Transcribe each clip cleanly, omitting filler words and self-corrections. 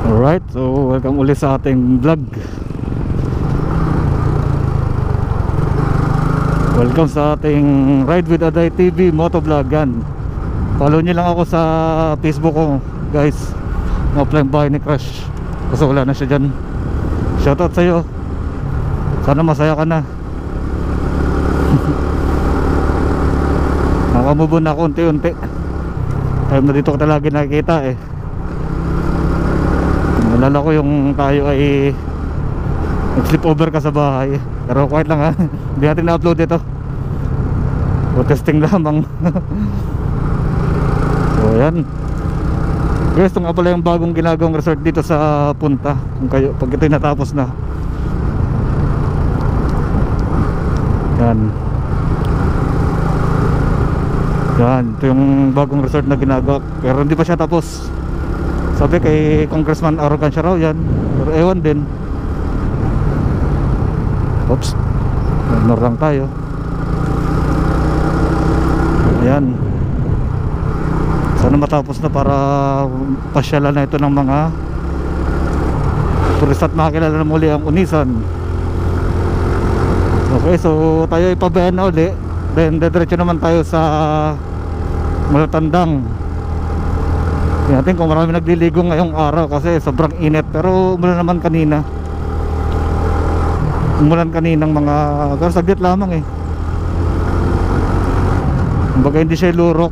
Alright, so welcome ulit sa ating vlog. Welcome sa ating Ride with Aday TV motovlog yan. Follow nyo lang ako sa Facebook ko guys. Ma-apply bahay ni Crush kasi wala na siya dyan. Shoutout sa'yo. Sana masaya ka na. Nakamove na ako unti-unti. Time na dito ko talaga nakikita eh. Nalala ko yung tayo ay nag-sleepover ka sa bahay. Pero quiet lang ha. Hindi natin na-upload ito. So testing lamang. So yan guys, ito nga pala yung bagong ginagawang resort dito sa Punta. Kung kayo, pag ito'y natapos na. Yan. Yan, ito yung bagong resort na ginagawa. Pero hindi pa siya tapos. Sabi kay Congressman Arrogancia raw yan. Pero ewan din. Oops, ignore lang tayo. Ayan. Sana matapos na para pasyalan na ito ng mga turista at makakilala na muli ang Unisan. Okay, so tayo ipabayan na uli. Then dediretso naman tayo sa Malatandang. Tingnan natin kung marami nagliligo ngayong araw kasi sobrang init. Pero umulan naman kanina. Umulan kaninang mga saglit lamang eh. Kumbaga hindi siya lurok.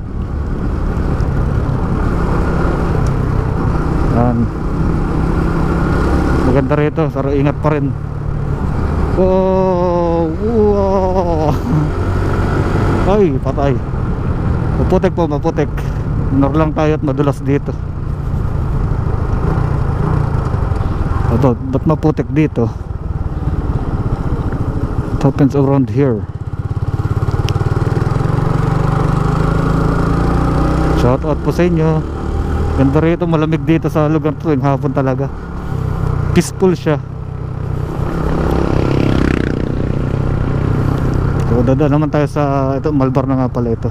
Yan. Maganda rito, pero ingat pa rin. Oh, wow. Ay, patay. Maputek po, maputek. Minor lang tayo at madulas dito. Ito, ba't maputek dito? It happens around here. Shout out po sa inyo. Ganda rito, malamig dito sa lugar to. Yung hapon talaga peaceful siya. So dada naman tayo sa ito, Malbar na nga pala ito.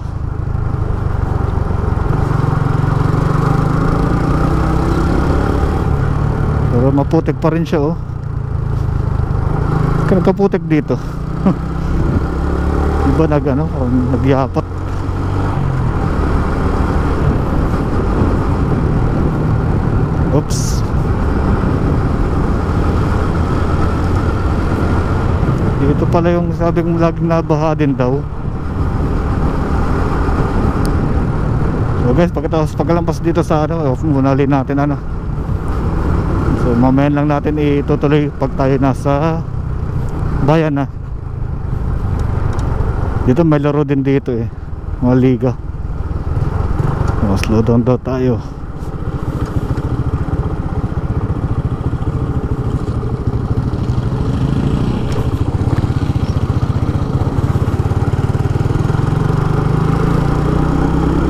Pero maputik pa rin siya oh. Nagkaputik dito. Iba nagyapat. Oops. Dito pala yung sabi kong laging nabaha din daw. So guys, pagkalampas dito sa munali natin So mamaya lang natin itutuloy pag tayo nasa bayan na. Dito may laro din dito eh, mga liga. Slow down daw tayo.